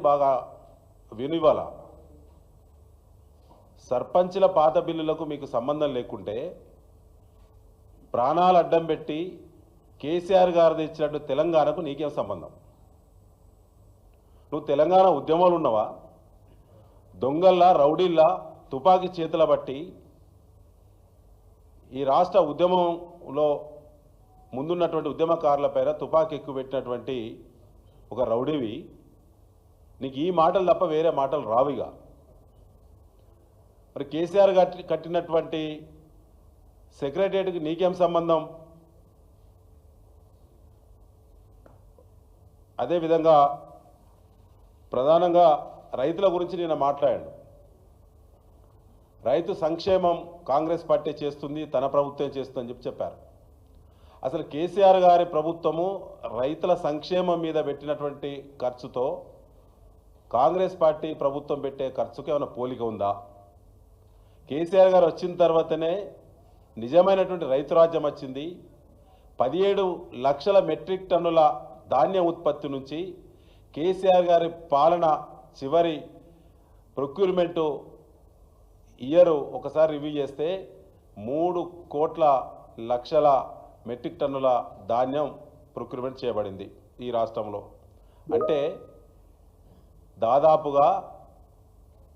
బాగా వినివాల సర్పంచుల పాత బిల్లులకు మీకు సంబంధం లేకుంటే ప్రాణాలు అడ్డం పెట్టి కేసీఆర్ గారు ఇచ్చినట్టు తెలంగాణకు నీకేం సంబంధం? నువ్వు తెలంగాణ ఉద్యమాలు ఉన్నవా? దొంగల్లా రౌడీల్లా తుపాకీ చేతుల బట్టి ఈ రాష్ట్ర ఉద్యమంలో ముందున్నటువంటి ఉద్యమకారులపైన తుపాకీ ఎక్కువ పెట్టినటువంటి ఒక రౌడీవి. నీకు ఈ మాటలు తప్ప వేరే మాటలు రావిగా. మరి కేసీఆర్ కట్టినటువంటి సెక్రటరియట్కి నీకేం సంబంధం? అదేవిధంగా ప్రధానంగా రైతుల గురించి నేను మాట్లాడాను. రైతు సంక్షేమం కాంగ్రెస్ పార్టీ చేస్తుంది, తన ప్రభుత్వం చేస్తుందని చెప్పారు. అసలు కేసీఆర్ గారి ప్రభుత్వము రైతుల సంక్షేమం మీద పెట్టినటువంటి ఖర్చుతో కాంగ్రెస్ పార్టీ ప్రభుత్వం పెట్టే ఖర్చుకి ఏమైనా పోలిక ఉందా? కేసీఆర్ గారు వచ్చిన తర్వాతనే నిజమైనటువంటి రైతు రాజ్యం వచ్చింది. 17 లక్షల మెట్రిక్ టన్నుల ధాన్యం ఉత్పత్తి నుంచి కేసీఆర్ గారి పాలన చివరి ప్రొక్యూర్మెంటు ఇయర్ ఒకసారి రివ్యూ చేస్తే 3 కోట్ల లక్షల మెట్రిక్ టన్నుల ధాన్యం ప్రొక్యూర్మెంట్ చేయబడింది ఈ రాష్ట్రంలో. అంటే దాదాపుగా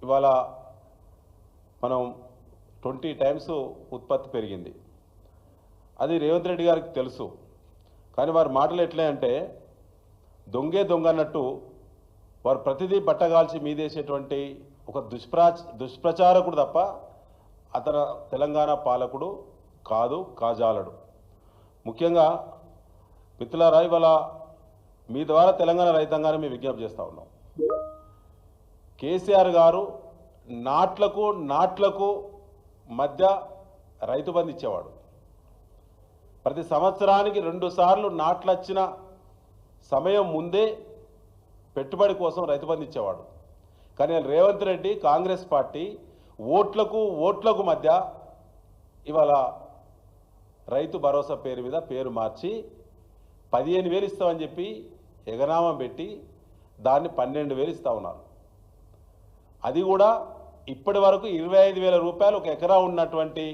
ఇవాళ మనం 20 టైమ్స్ ఉత్పత్తి పెరిగింది. అది రేవంత్ రెడ్డి గారికి తెలుసు. కానీ వారి మాటలు ఎట్లే అంటే దొంగే దొంగ అన్నట్టు వారు ప్రతిదీ బట్టగాల్చి మీదేసేటువంటి ఒక దుష్ప్రచారకుడు తప్ప అతను తెలంగాణ పాలకుడు కాదు, కాజాలడు. ముఖ్యంగా మిత్రులారా, ఇవాళ మీ ద్వారా తెలంగాణ రైతాంగాన్ని మేము విజ్ఞప్తి చేస్తూ ఉన్నాం. కేసీఆర్ గారు నాట్లకు మధ్య రైతు బంధు ఇచ్చేవాడు. ప్రతి సంవత్సరానికి 2 సార్లు నాట్లు వచ్చిన సమయం ముందే పెట్టుబడి కోసం రైతు బంధు ఇచ్చేవాడు. కానీ రేవంత్ రెడ్డి కాంగ్రెస్ పార్టీ ఓట్లకు మధ్య ఇవాళ రైతు భరోసా పేరు మీద పేరు మార్చి 15,000 ఇస్తామని చెప్పి ఎగనామం పెట్టి దాన్ని 12,000 ఇస్తా ఉన్నారు. అది కూడా ఇప్పటి వరకు 25,000 రూపాయలు ఒక ఎకరా ఉన్నటువంటి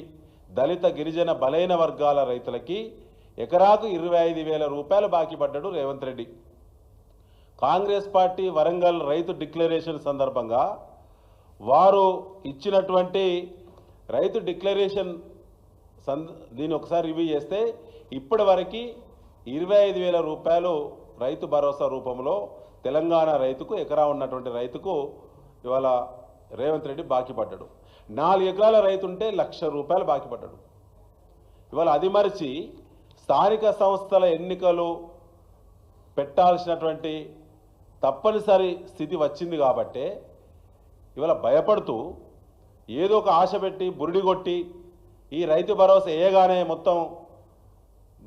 దళిత గిరిజన బలైన వర్గాల రైతులకి ఎకరాకు 25,000 రూపాయలు బాకీ పడ్డాడు రేవంత్ రెడ్డి. కాంగ్రెస్ పార్టీ వరంగల్ రైతు డిక్లరేషన్ సందర్భంగా వారు ఇచ్చినటువంటి రైతు డిక్లరేషన్ దీన్ని ఒకసారి రివ్యూ చేస్తే ఇప్పటి వరకు 25,000 రూపాయలు రైతు భరోసా రూపంలో తెలంగాణ రైతుకు ఎకరా ఉన్నటువంటి రైతుకు ఇవాళ రేవంత్ రెడ్డి బాకీ పడ్డాడు. 4 ఎకరాల రైతు ఉంటే 1,00,000 రూపాయలు బాకీ పడ్డాడు. ఇవాళ అది మరిచి స్థానిక సంస్థల ఎన్నికలు పెట్టాల్సినటువంటి తప్పనిసరి స్థితి వచ్చింది కాబట్టే ఇవాళ భయపడుతూ ఏదో ఒక ఆశ పెట్టి బురిడి కొట్టి ఈ రైతు భరోసా వేయగానే మొత్తం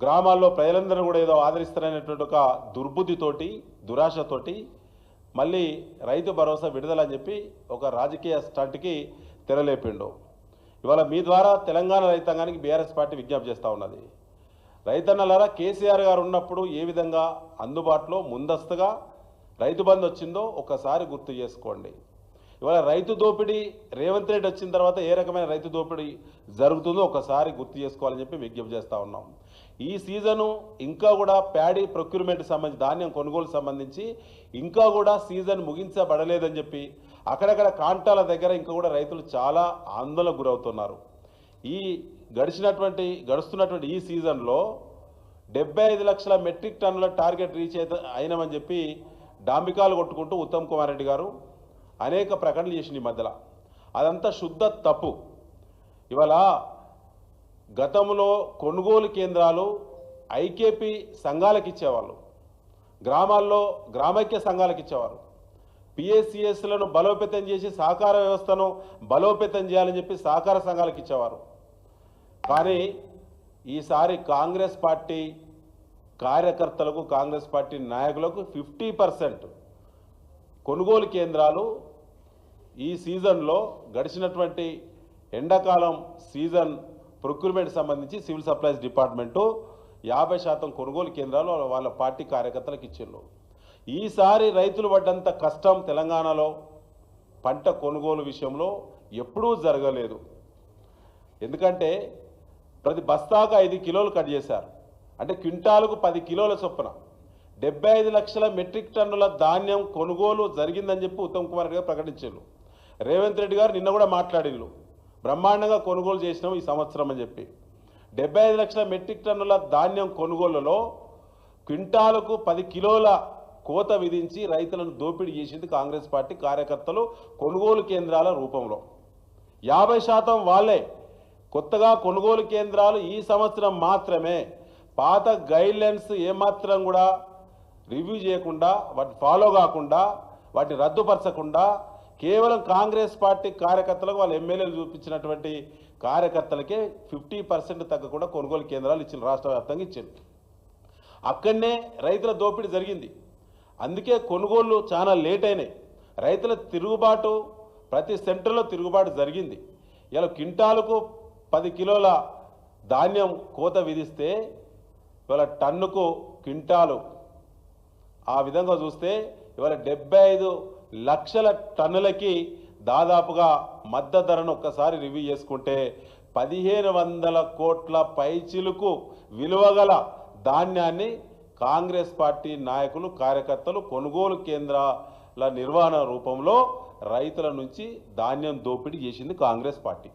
గ్రామాల్లో ప్రజలందరూ కూడా ఏదో ఆదరిస్తారనేటువంటి ఒక దుర్బుద్ధితోటి దురాశతోటి మళ్ళీ రైతు భరోసా విడుదలని చెప్పి ఒక రాజకీయ స్టంట్కి తెరలేపిండు. ఇవాళ మీ ద్వారా తెలంగాణ రైతాంగానికి బీఆర్ఎస్ పార్టీ విజ్ఞప్తి చేస్తూ ఉన్నది. రైతన్నలారా, కేసీఆర్ గారు ఉన్నప్పుడు ఏ విధంగా అందుబాటులో ముందస్తుగా రైతు బంధు వచ్చిందో ఒకసారి గుర్తు చేసుకోండి. ఇవాళ రైతు దోపిడీ రేవంత్ రెడ్డి వచ్చిన తర్వాత ఏ రకమైన రైతు దోపిడీ జరుగుతుందో ఒకసారి గుర్తు చేసుకోవాలని చెప్పి విజ్ఞప్తి చేస్తూ ఉన్నాం. ఈ సీజను ఇంకా కూడా ప్యాడీ ప్రొక్యూర్మెంట్ సంబంధించి ధాన్యం కొనుగోలు సంబంధించి ఇంకా కూడా సీజన్ ముగించబడలేదని చెప్పి అక్కడక్కడ కాంటాల దగ్గర ఇంకా కూడా రైతులు చాలా ఆందోళనకు గురవుతున్నారు. ఈ గడుస్తున్నటువంటి ఈ సీజన్లో 75 లక్షల మెట్రిక్ టన్నుల టార్గెట్ రీచ్ అయినామని చెప్పి డాంబికాలు కొట్టుకుంటూ ఉత్తమ్ కుమార్ రెడ్డి గారు అనేక ప్రకటనలు చేసింది ఈ మధ్యలో. అదంతా శుద్ధ తప్పు. ఇవాళ గతంలో కొనుగోలు కేంద్రాలు ఐకేపీ సంఘాలకు ఇచ్చేవాళ్ళు, గ్రామాల్లో గ్రామైక్య సంఘాలకు ఇచ్చేవారు. పిఎస్సిఎస్లను బలోపేతం చేసి సహకార వ్యవస్థను బలోపేతం చేయాలని చెప్పి సహకార సంఘాలకు ఇచ్చేవారు. కానీ ఈసారి కాంగ్రెస్ పార్టీ కార్యకర్తలకు కాంగ్రెస్ పార్టీ నాయకులకు 50% కొనుగోలు కేంద్రాలు ఈ సీజన్లో గడిచినటువంటి ఎండాకాలం సీజన్ ప్రొక్యూర్మెంట్ సంబంధించి సివిల్ సప్లైస్ డిపార్ట్మెంటు 50% కొనుగోలు కేంద్రాలు వాళ్ళ పార్టీ కార్యకర్తలకు ఇచ్చిండ్రు. ఈసారి రైతులు పడ్డంత కష్టం తెలంగాణలో పంట కొనుగోలు విషయంలో ఎప్పుడూ జరగలేదు. ఎందుకంటే ప్రతి బస్తాకు 5 కిలోలు కట్ చేశారు. అంటే క్వింటాలకు 10 కిలోల చొప్పున 75 లక్షల మెట్రిక్ టన్నుల ధాన్యం కొనుగోలు జరిగిందని చెప్పి ఉత్తమ్ కుమార్ రెడ్డి గారు ప్రకటించారు. రేవంత్ రెడ్డి గారు నిన్న కూడా మాట్లాడిల్లు, బ్రహ్మాండంగా కొనుగోలు చేసినాం ఈ సంవత్సరం అని చెప్పి. 75 లక్షల మెట్రిక్ టన్నుల ధాన్యం కొనుగోలులో క్వింటాలకు 10 కిలోల కోత విధించి రైతులను దోపిడీ చేసింది కాంగ్రెస్ పార్టీ కార్యకర్తలు కొనుగోలు కేంద్రాల రూపంలో. 50% వాళ్ళే. కొత్తగా కొనుగోలు కేంద్రాలు ఈ సంవత్సరం మాత్రమే. పాత గైడ్లైన్స్ ఏమాత్రం కూడా రివ్యూ చేయకుండా, వాటిని ఫాలో కాకుండా, వాటిని రద్దుపరచకుండా కేవలం కాంగ్రెస్ పార్టీ కార్యకర్తలకు వాళ్ళ ఎమ్మెల్యేలు చూపించినటువంటి కార్యకర్తలకే 50% తగ్గకుండా కొనుగోలు కేంద్రాలు ఇచ్చిన, రాష్ట్ర వ్యాప్తంగా ఇచ్చింది. అక్కడనే రైతుల దోపిడీ జరిగింది. అందుకే కొనుగోళ్లు చాలా లేట్ అయినాయి. రైతుల తిరుగుబాటు, ప్రతి సెంటర్లో తిరుగుబాటు జరిగింది. ఇలా క్వింటాలకు 10 కిలోల ధాన్యం కోత విధిస్తే ఇవాళ టన్నుకు క్వింటాలు, ఆ విధంగా చూస్తే ఇవాళ 75 లక్షల టన్నులకి దాదాపుగా మద్దతు ధరను ఒక్కసారి రివ్యూ చేసుకుంటే 1500 కోట్ల పైచిలుకు విలువగల ధాన్యాన్ని కాంగ్రెస్ పార్టీ నాయకులు, కార్యకర్తలు కొనుగోలు కేంద్రాల నిర్వహణ రూపంలో రైతుల నుంచి ధాన్యం దోపిడీ చేసింది కాంగ్రెస్ పార్టీ.